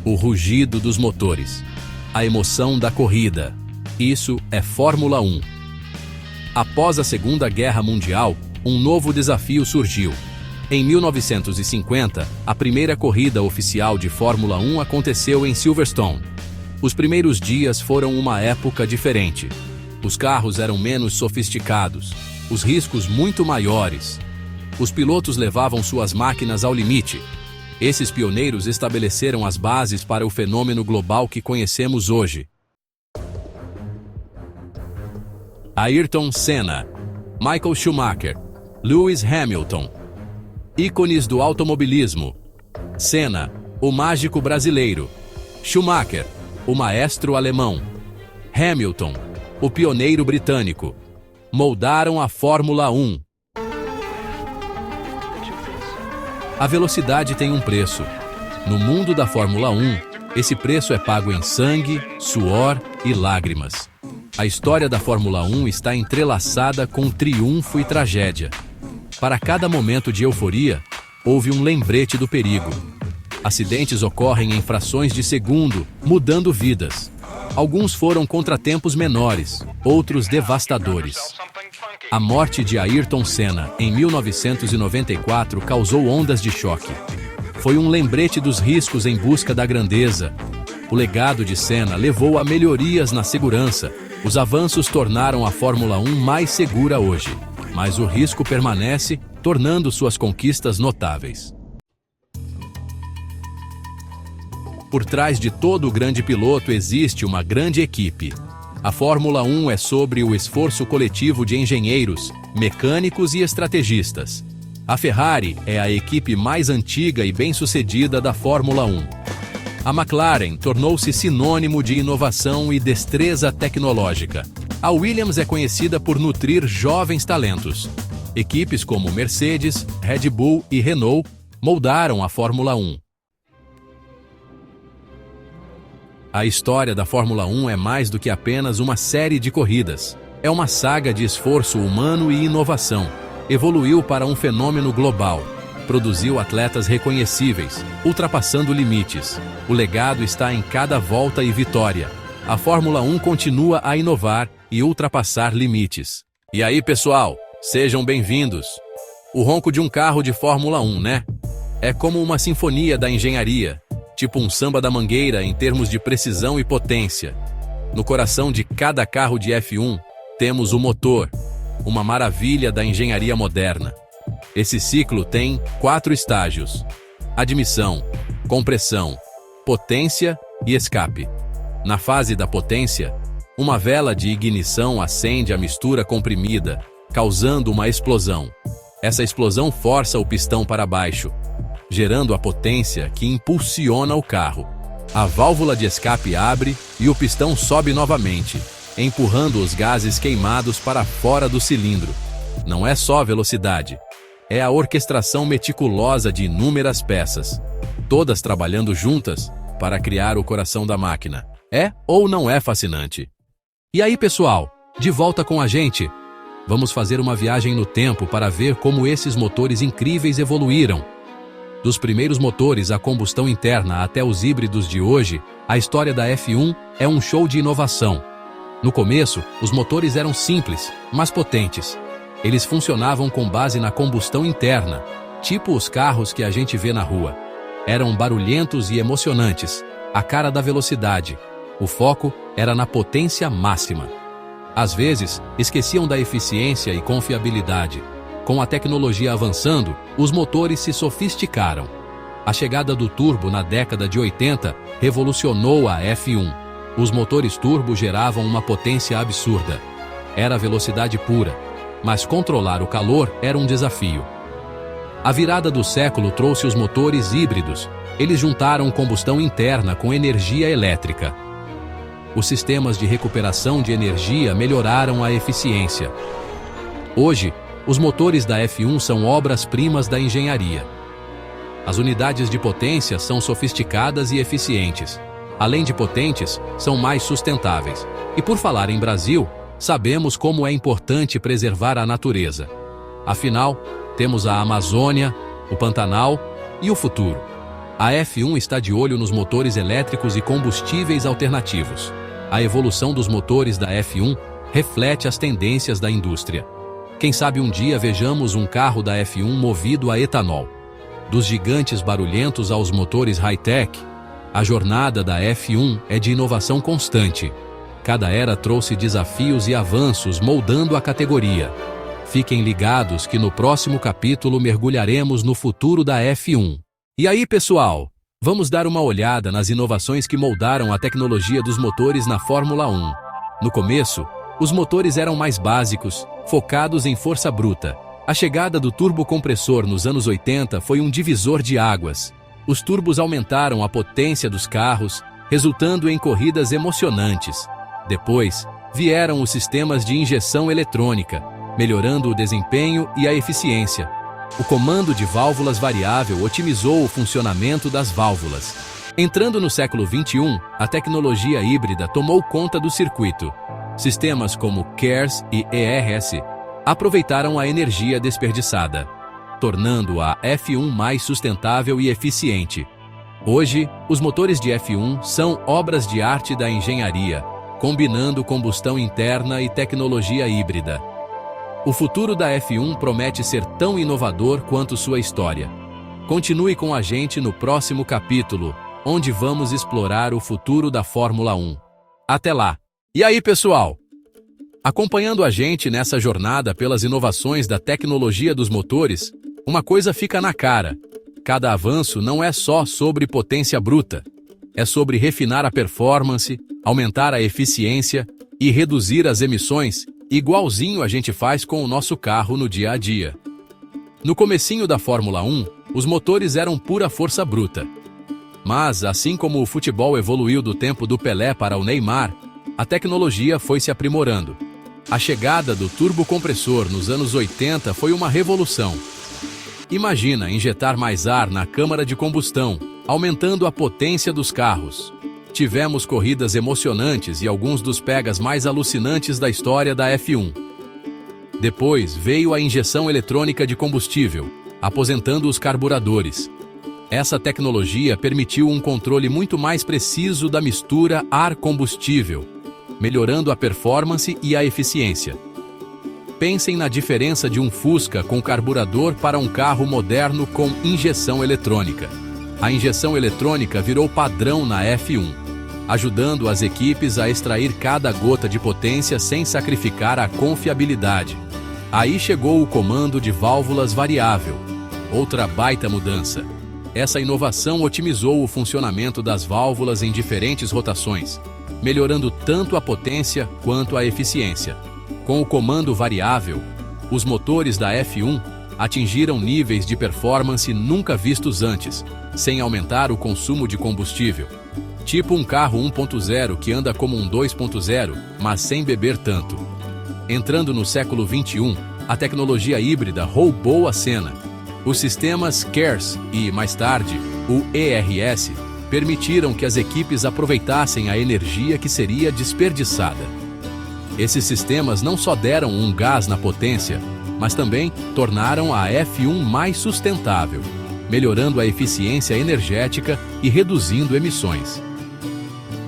o rugido dos motores, a emoção da corrida. Isso é Fórmula 1. Após a Segunda Guerra Mundial, um novo desafio surgiu. Em 1950, a primeira corrida oficial de Fórmula 1 aconteceu em Silverstone. Os primeiros dias foram uma época diferente. Os carros eram menos sofisticados, os riscos muito maiores. Os pilotos levavam suas máquinas ao limite. Esses pioneiros estabeleceram as bases para o fenômeno global que conhecemos hoje. Ayrton Senna, Michael Schumacher, Lewis Hamilton. Ícones do automobilismo. Senna, o mágico brasileiro. Schumacher, o maestro alemão. Hamilton, o pioneiro britânico. Moldaram a Fórmula 1. A velocidade tem um preço. No mundo da Fórmula 1, esse preço é pago em sangue, suor e lágrimas. A história da Fórmula 1 está entrelaçada com triunfo e tragédia. Para cada momento de euforia, houve um lembrete do perigo. Acidentes ocorrem em frações de segundo, mudando vidas. Alguns foram contratempos menores, outros devastadores. A morte de Ayrton Senna, em 1994, causou ondas de choque. Foi um lembrete dos riscos em busca da grandeza. O legado de Senna levou a melhorias na segurança. Os avanços tornaram a Fórmula 1 mais segura hoje, mas o risco permanece, tornando suas conquistas notáveis. Por trás de todo grande piloto existe uma grande equipe. A Fórmula 1 é sobre o esforço coletivo de engenheiros, mecânicos e estrategistas. A Ferrari é a equipe mais antiga e bem-sucedida da Fórmula 1. A McLaren tornou-se sinônimo de inovação e destreza tecnológica. A Williams é conhecida por nutrir jovens talentos. Equipes como Mercedes, Red Bull e Renault moldaram a Fórmula 1. A história da Fórmula 1 é mais do que apenas uma série de corridas. É uma saga de esforço humano e inovação. Evoluiu para um fenômeno global. Produziu atletas reconhecíveis, ultrapassando limites. O legado está em cada volta e vitória. A Fórmula 1 continua a inovar e ultrapassar limites. E aí, pessoal, sejam bem-vindos. O ronco de um carro de Fórmula 1, né? É como uma sinfonia da engenharia. Tipo um samba da mangueira em termos de precisão e potência. No coração de cada carro de F1, temos o motor, uma maravilha da engenharia moderna. Esse ciclo tem 4 estágios: admissão, compressão, potência e escape. Na fase da potência, uma vela de ignição acende a mistura comprimida, causando uma explosão. Essa explosão força o pistão para baixo, gerando a potência que impulsiona o carro. A válvula de escape abre e o pistão sobe novamente, empurrando os gases queimados para fora do cilindro. Não é só velocidade, é a orquestração meticulosa de inúmeras peças, todas trabalhando juntas para criar o coração da máquina. É ou não é fascinante? E aí, pessoal, de volta com a gente? Vamos fazer uma viagem no tempo para ver como esses motores incríveis evoluíram. Dos primeiros motores a combustão interna até os híbridos de hoje, a história da F1 é um show de inovação. No começo, os motores eram simples, mas potentes. Eles funcionavam com base na combustão interna, tipo os carros que a gente vê na rua. Eram barulhentos e emocionantes, a cara da velocidade. O foco era na potência máxima. Às vezes, esqueciam da eficiência e confiabilidade. Com a tecnologia avançando, os motores se sofisticaram. A chegada do turbo na década de 80 revolucionou a F1. Os motores turbo geravam uma potência absurda. Era velocidade pura, mas controlar o calor era um desafio. A virada do século trouxe os motores híbridos. Eles juntaram combustão interna com energia elétrica. Os sistemas de recuperação de energia melhoraram a eficiência. Hoje, os motores da F1 são obras-primas da engenharia. As unidades de potência são sofisticadas e eficientes. Além de potentes, são mais sustentáveis. E por falar em Brasil, sabemos como é importante preservar a natureza. Afinal, temos a Amazônia, o Pantanal e o futuro. A F1 está de olho nos motores elétricos e combustíveis alternativos. A evolução dos motores da F1 reflete as tendências da indústria. Quem sabe um dia vejamos um carro da F1 movido a etanol. Dos gigantes barulhentos aos motores high-tech, a jornada da F1 é de inovação constante. Cada era trouxe desafios e avanços moldando a categoria. Fiquem ligados que no próximo capítulo mergulharemos no futuro da F1. E aí, pessoal, vamos dar uma olhada nas inovações que moldaram a tecnologia dos motores na Fórmula 1. No começo, os motores eram mais básicos, focados em força bruta. A chegada do turbocompressor nos anos 80 foi um divisor de águas. Os turbos aumentaram a potência dos carros, resultando em corridas emocionantes. Depois, vieram os sistemas de injeção eletrônica, melhorando o desempenho e a eficiência. O comando de válvulas variável otimizou o funcionamento das válvulas. Entrando no século XXI, a tecnologia híbrida tomou conta do circuito. Sistemas como KERS e ERS aproveitaram a energia desperdiçada, tornando a F1 mais sustentável e eficiente. Hoje, os motores de F1 são obras de arte da engenharia, combinando combustão interna e tecnologia híbrida. O futuro da F1 promete ser tão inovador quanto sua história. Continue com a gente no próximo capítulo, onde vamos explorar o futuro da Fórmula 1. Até lá! E aí, pessoal? Acompanhando a gente nessa jornada pelas inovações da tecnologia dos motores, uma coisa fica na cara. Cada avanço não é só sobre potência bruta. É sobre refinar a performance, aumentar a eficiência e reduzir as emissões, igualzinho a gente faz com o nosso carro no dia a dia. No comecinho da Fórmula 1, os motores eram pura força bruta. Mas, assim como o futebol evoluiu do tempo do Pelé para o Neymar, a tecnologia foi se aprimorando. A chegada do turbocompressor nos anos 80 foi uma revolução. Imagina injetar mais ar na câmara de combustão, aumentando a potência dos carros. Tivemos corridas emocionantes e alguns dos pegas mais alucinantes da história da F1. Depois veio a injeção eletrônica de combustível, aposentando os carburadores. Essa tecnologia permitiu um controle muito mais preciso da mistura ar-combustível, melhorando a performance e a eficiência. Pensem na diferença de um Fusca com carburador para um carro moderno com injeção eletrônica. A injeção eletrônica virou padrão na F1, ajudando as equipes a extrair cada gota de potência sem sacrificar a confiabilidade. Aí chegou o comando de válvulas variável, outra baita mudança. Essa inovação otimizou o funcionamento das válvulas em diferentes rotações, melhorando tanto a potência quanto a eficiência. Com o comando variável, os motores da F1 atingiram níveis de performance nunca vistos antes, sem aumentar o consumo de combustível. Tipo um carro 1.0 que anda como um 2.0, mas sem beber tanto. Entrando no século XXI, a tecnologia híbrida roubou a cena. Os sistemas KERS e, mais tarde, o ERS, permitiram que as equipes aproveitassem a energia que seria desperdiçada. Esses sistemas não só deram um gás na potência, mas também tornaram a F1 mais sustentável, melhorando a eficiência energética e reduzindo emissões.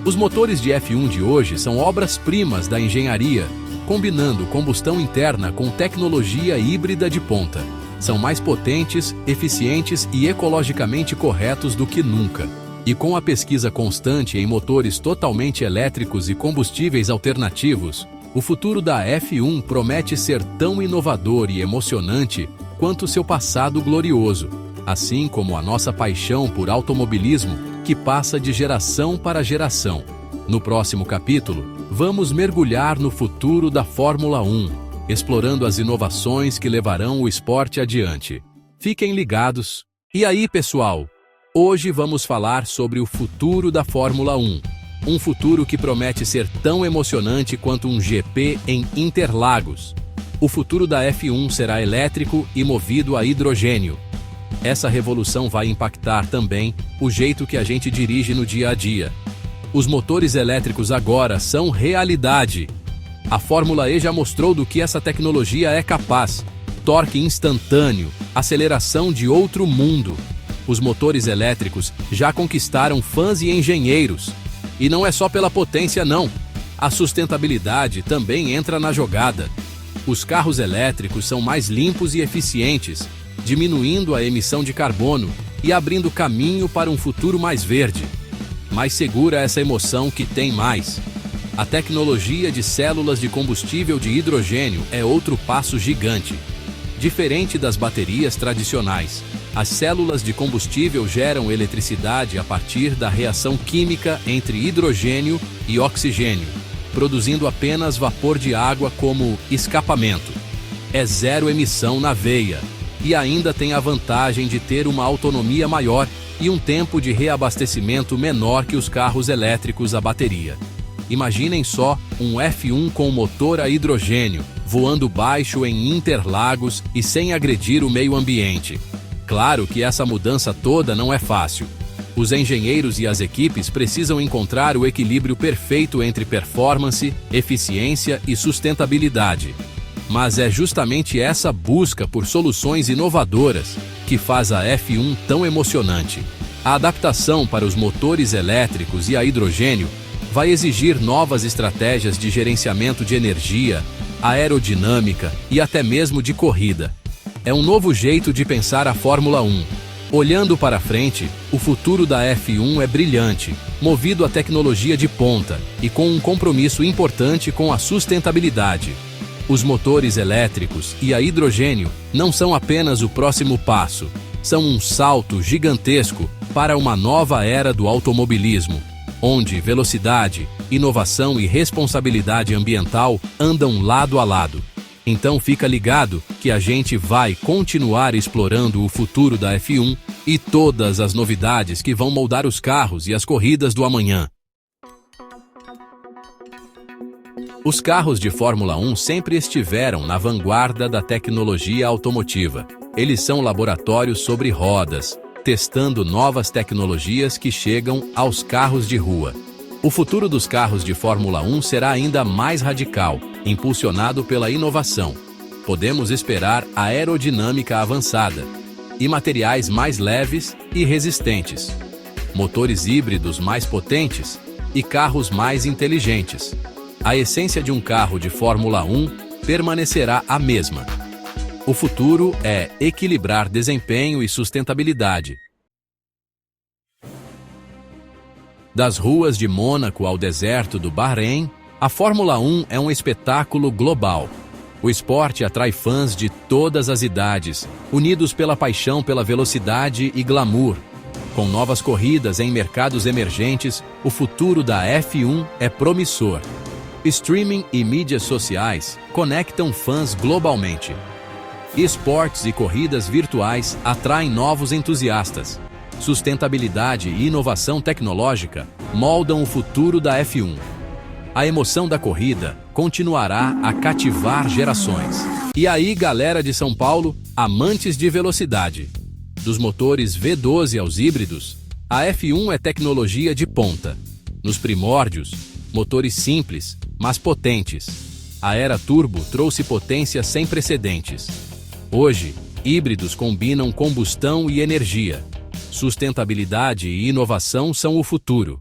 Os motores de F1 de hoje são obras-primas da engenharia, combinando combustão interna com tecnologia híbrida de ponta. São mais potentes, eficientes e ecologicamente corretos do que nunca. E com a pesquisa constante em motores totalmente elétricos e combustíveis alternativos, o futuro da F1 promete ser tão inovador e emocionante quanto seu passado glorioso, assim como a nossa paixão por automobilismo, que passa de geração para geração. No próximo capítulo, vamos mergulhar no futuro da Fórmula 1, explorando as inovações que levarão o esporte adiante. Fiquem ligados! E aí, pessoal? Hoje vamos falar sobre o futuro da Fórmula 1. Um futuro que promete ser tão emocionante quanto um GP em Interlagos. O futuro da F1 será elétrico e movido a hidrogênio. Essa revolução vai impactar também o jeito que a gente dirige no dia a dia. Os motores elétricos agora são realidade. A Fórmula E já mostrou do que essa tecnologia é capaz. Torque instantâneo, aceleração de outro mundo. Os motores elétricos já conquistaram fãs e engenheiros. E não é só pela potência, não. A sustentabilidade também entra na jogada. Os carros elétricos são mais limpos e eficientes, diminuindo a emissão de carbono e abrindo caminho para um futuro mais verde. Mas segura essa emoção que tem mais. A tecnologia de células de combustível de hidrogênio é outro passo gigante. Diferente das baterias tradicionais, as células de combustível geram eletricidade a partir da reação química entre hidrogênio e oxigênio, produzindo apenas vapor de água como escapamento. É zero emissão na veia e ainda tem a vantagem de ter uma autonomia maior e um tempo de reabastecimento menor que os carros elétricos a bateria. Imaginem só um F1 com motor a hidrogênio, voando baixo em Interlagos e sem agredir o meio ambiente. Claro que essa mudança toda não é fácil. Os engenheiros e as equipes precisam encontrar o equilíbrio perfeito entre performance, eficiência e sustentabilidade. Mas é justamente essa busca por soluções inovadoras que faz a F1 tão emocionante. A adaptação para os motores elétricos e a hidrogênio vai exigir novas estratégias de gerenciamento de energia, aerodinâmica e até mesmo de corrida. É um novo jeito de pensar a Fórmula 1. Olhando para frente, o futuro da F1 é brilhante, movido a tecnologia de ponta e com um compromisso importante com a sustentabilidade. Os motores elétricos e a hidrogênio não são apenas o próximo passo, são um salto gigantesco para uma nova era do automobilismo, onde velocidade, inovação e responsabilidade ambiental andam lado a lado. Então fica ligado que a gente vai continuar explorando o futuro da F1 e todas as novidades que vão moldar os carros e as corridas do amanhã. Os carros de Fórmula 1 sempre estiveram na vanguarda da tecnologia automotiva. Eles são laboratórios sobre rodas, testando novas tecnologias que chegam aos carros de rua. O futuro dos carros de Fórmula 1 será ainda mais radical, impulsionado pela inovação. Podemos esperar aerodinâmica avançada e materiais mais leves e resistentes, motores híbridos mais potentes e carros mais inteligentes. A essência de um carro de Fórmula 1 permanecerá a mesma. O futuro é equilibrar desempenho e sustentabilidade. Das ruas de Mônaco ao deserto do Bahrein, a Fórmula 1 é um espetáculo global. O esporte atrai fãs de todas as idades, unidos pela paixão pela velocidade e glamour. Com novas corridas em mercados emergentes, o futuro da F1 é promissor. Streaming e mídias sociais conectam fãs globalmente. Esportes e corridas virtuais atraem novos entusiastas. Sustentabilidade e inovação tecnológica moldam o futuro da F1. A emoção da corrida continuará a cativar gerações. E aí, galera de São Paulo, amantes de velocidade. Dos motores V12 aos híbridos, a F1 é tecnologia de ponta. Nos primórdios, motores simples, mas potentes. A era turbo trouxe potência sem precedentes. Hoje, híbridos combinam combustão e energia. Sustentabilidade e inovação são o futuro.